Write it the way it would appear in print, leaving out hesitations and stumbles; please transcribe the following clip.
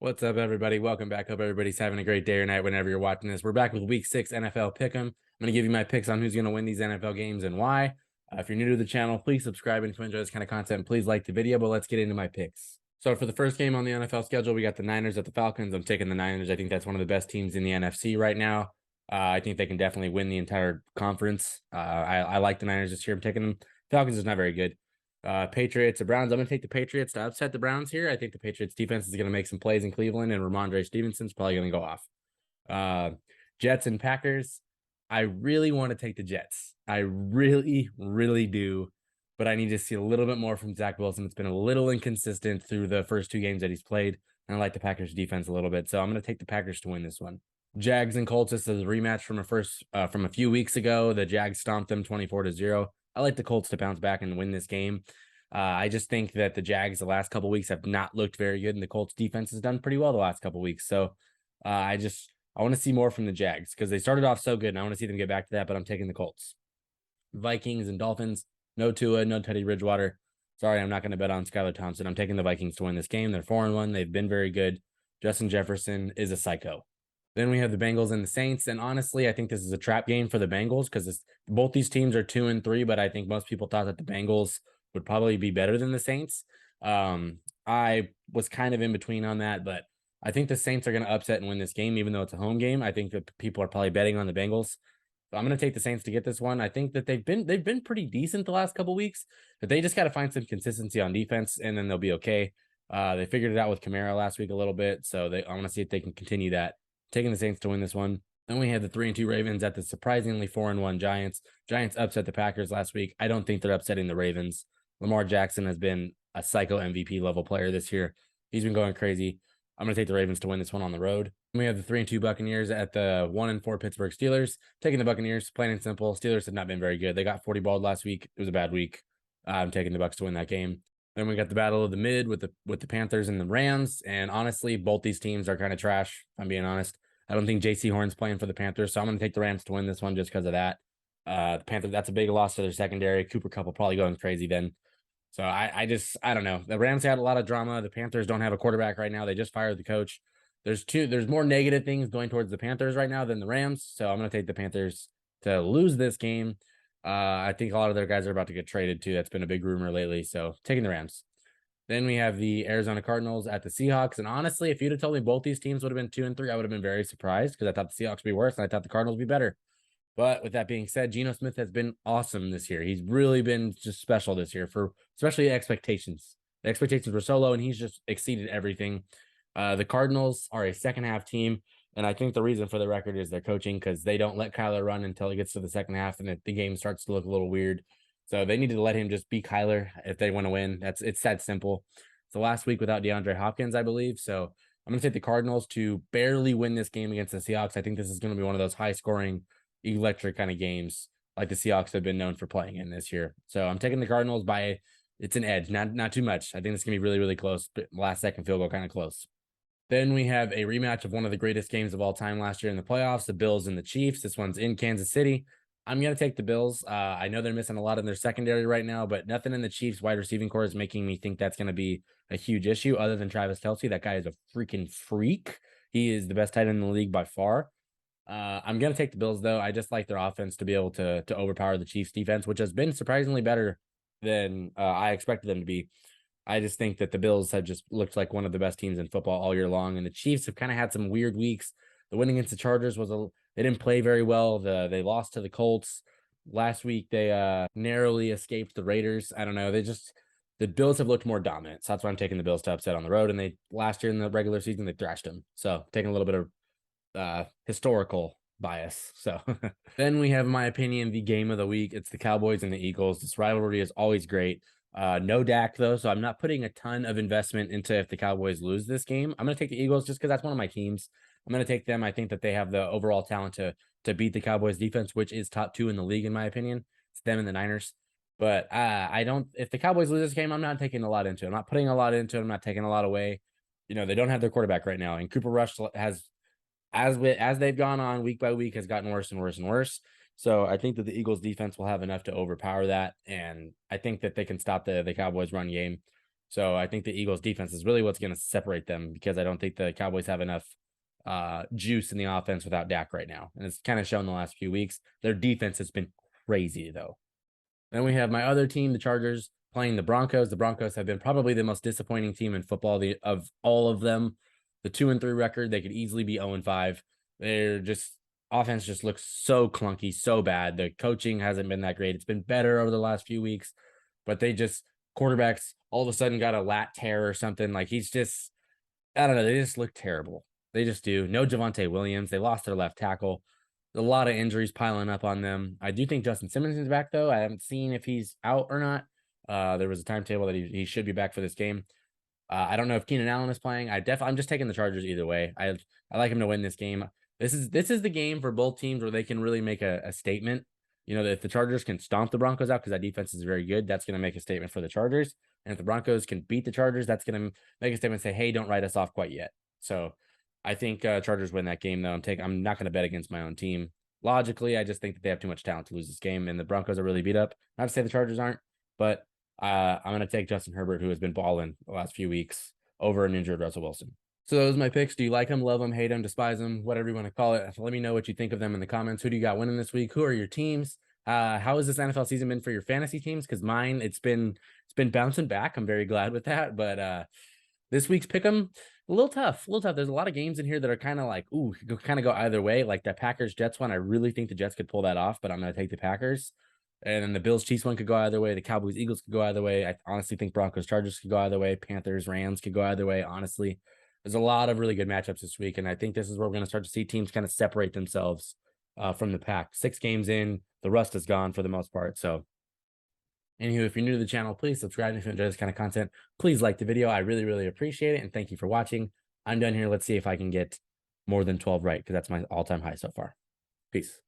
What's up, everybody? Welcome back. Hope everybody's having a great day or night whenever you're watching this. We're back with Week 6 NFL Pick'em. I'm going to give you my picks on who's going to win these NFL games and why. If you're new to the channel, please subscribe. And if you enjoy this kind of content, please like the video. But let's get into my picks. So for the first game on the NFL schedule, we got the Niners at the Falcons. I'm taking the Niners. I think that's one of the best teams in the NFC right now. I think they can definitely win the entire conference. I like the Niners this year. I'm taking them. Falcons is not very good. Patriots, the Browns. I'm going to take the Patriots to upset the Browns here. I think the Patriots defense is going to make some plays in Cleveland, and Ramondre Stevenson's probably going to go off. Jets and Packers. I really want to take the Jets. I really, really do. But I need to see a little bit more from Zach Wilson. It's been a little inconsistent through the first two games that he's played. And I like the Packers defense a little bit. So I'm going to take the Packers to win this one. Jags and Colts. This is a rematch from a few weeks ago. The Jags stomped them 24-0. I like the Colts to bounce back and win this game. I just think that the Jags the last couple of weeks have not looked very good, and the Colts defense has done pretty well the last couple of weeks. So I want to see more from the Jags because they started off so good, and I want to see them get back to that, but I'm taking the Colts. Vikings and Dolphins, no Tua, no Teddy Bridgewater. Sorry, I'm not going to bet on Skylar Thompson. I'm taking the Vikings to win this game. They're 4-1. They've been very good. Justin Jefferson is a psycho. Then we have the Bengals and the Saints. And honestly, I think this is a trap game for the Bengals because both these teams are 2-3, but I think most people thought that the Bengals would probably be better than the Saints. I was kind of in between on that, but I think the Saints are going to upset and win this game, even though it's a home game. I think that people are probably betting on the Bengals. So I'm going to take the Saints to get this one. I think that they've been pretty decent the last couple of weeks, but they just got to find some consistency on defense, and then they'll be okay. They figured it out with Kamara last week a little bit, so I want to see if they can continue that. Taking the Saints to win this one. Then we had the 3-2 Ravens at the surprisingly 4-1 Giants. Giants upset the Packers last week. I don't think they're upsetting the Ravens. Lamar Jackson has been a psycho MVP level player this year. He's been going crazy. I'm going to take the Ravens to win this one on the road. And we have the 3-2 Buccaneers at the 1-4 Pittsburgh Steelers. Taking the Buccaneers, plain and simple. Steelers have not been very good. They got 40-balled last week. It was a bad week. I'm taking the Bucs to win that game. Then we got the battle of the mid with the Panthers and the Rams. And honestly, both these teams are kind of trash, if I'm being honest. I don't think J.C. Horn's playing for the Panthers, so I'm going to take the Rams to win this one just because of that. The Panthers, that's a big loss to their secondary. Cooper Kupp will probably going crazy then. So I don't know. The Rams had a lot of drama. The Panthers don't have a quarterback right now. They just fired the coach. There's more negative things going towards the Panthers right now than the Rams. So I'm going to take the Panthers to lose this game. I think a lot of their guys are about to get traded too. That's been a big rumor lately. So taking the Rams. Then we have the Arizona Cardinals at the Seahawks. And honestly, if you'd have told me both these teams would have been 2-3, I would have been very surprised because I thought the Seahawks would be worse and I thought the Cardinals would be better. But with that being said, Geno Smith has been awesome this year. He's really been just special this year for especially expectations. The expectations were so low and he's just exceeded everything. The Cardinals are a second half team. And I think the reason for the record is their coaching because they don't let Kyler run until he gets to the second half and the game starts to look a little weird. So they needed to let him just be Kyler if they want to win. It's that simple. It's the last week without DeAndre Hopkins, I believe. So I'm going to take the Cardinals to barely win this game against the Seahawks. I think this is going to be one of those high-scoring, electric kind of games like the Seahawks have been known for playing in this year. So I'm taking the Cardinals by it's an edge, not too much. I think it's going to be really, really close. But last second field goal kind of close. Then we have a rematch of one of the greatest games of all time last year in the playoffs, the Bills and the Chiefs. This one's in Kansas City. I'm going to take the Bills. I know they're missing a lot in their secondary right now, but nothing in the Chiefs wide receiving core is making me think that's going to be a huge issue other than Travis Kelce. That guy is a freaking freak. He is the best tight end in the league by far. I'm going to take the Bills, though. I just like their offense to be able to overpower the Chiefs defense, which has been surprisingly better than I expected them to be. I just think that the Bills have just looked like one of the best teams in football all year long, and the Chiefs have kind of had some weird weeks. The win against the Chargers they didn't play very well. They lost to the Colts last week. They narrowly escaped the Raiders. I don't know. The Bills have looked more dominant. So that's why I'm taking the Bills to upset on the road. And they last year in the regular season they thrashed them. So taking a little bit of historical bias. So then we have, in my opinion, the game of the week. It's the Cowboys and the Eagles. This rivalry is always great. No Dak though, so I'm not putting a ton of investment into if the Cowboys lose this game. I'm going to take the Eagles just because that's one of my teams. I'm going to take them. I think that they have the overall talent to beat the Cowboys defense, which is top 2 in the league in my opinion. It's them and the Niners. But I don't. If the Cowboys lose this game, I'm not taking a lot into it. I'm not putting a lot into it. I'm not taking a lot away. You know, they don't have their quarterback right now, and Cooper Rush has, as they've gone on week by week, has gotten worse and worse and worse. So I think that the Eagles defense will have enough to overpower that. And I think that they can stop the Cowboys run game. So I think the Eagles defense is really what's going to separate them, because I don't think the Cowboys have enough juice in the offense without Dak right now. And it's kind of shown the last few weeks. Their defense has been crazy, though. Then we have my other team, the Chargers, playing the Broncos. The Broncos have been probably the most disappointing team in football of all of them. The 2-3 record, they could easily be 0-5. They're just offense just looks so clunky, so bad. The coaching hasn't been that great. It's been better over the last few weeks, but they just quarterbacks all of a sudden got a lat tear or something. Like he's just, I don't know. They just look terrible. They just do. No Javonte Williams. They lost their left tackle. A lot of injuries piling up on them. I do think Justin Simmons is back, though. I haven't seen if he's out or not. There was a timetable that he should be back for this game. I don't know if Keenan Allen is playing. I'm just taking the Chargers either way. I like him to win this game. This is the game for both teams where they can really make a statement. You know, if the Chargers can stomp the Broncos out because that defense is very good, that's going to make a statement for the Chargers. And if the Broncos can beat the Chargers, that's going to make a statement and say, hey, don't write us off quite yet. So I think Chargers win that game, though. I'm not going to bet against my own team. Logically, I just think that they have too much talent to lose this game, and the Broncos are really beat up. Not to say the Chargers aren't, but I'm going to take Justin Herbert, who has been balling the last few weeks, over an injured Russell Wilson. So those are my picks. Do you like them, love them, hate them, despise them, whatever you want to call it? Let me know what you think of them in the comments. Who do you got winning this week? Who are your teams? How has this NFL season been for your fantasy teams? Because mine, it's been bouncing back. I'm very glad with that. But this week's pick 'em a little tough. There's a lot of games in here that are kind of like, ooh, kind of go either way. Like that Packers Jets one, I really think the Jets could pull that off, but I'm going to take the Packers. And then the Bills Chiefs one could go either way. The Cowboys Eagles could go either way. I honestly think Broncos Chargers could go either way. Panthers Rams could go either way. Honestly, there's a lot of really good matchups this week, and I think this is where we're going to start to see teams kind of separate themselves from the pack. 6 games in, the rust is gone for the most part. So anywho, if you're new to the channel, please subscribe. And if you enjoy this kind of content, please like the video. I really, really appreciate it. And thank you for watching. I'm done here. Let's see if I can get more than 12 right, because that's my all-time high so far. Peace.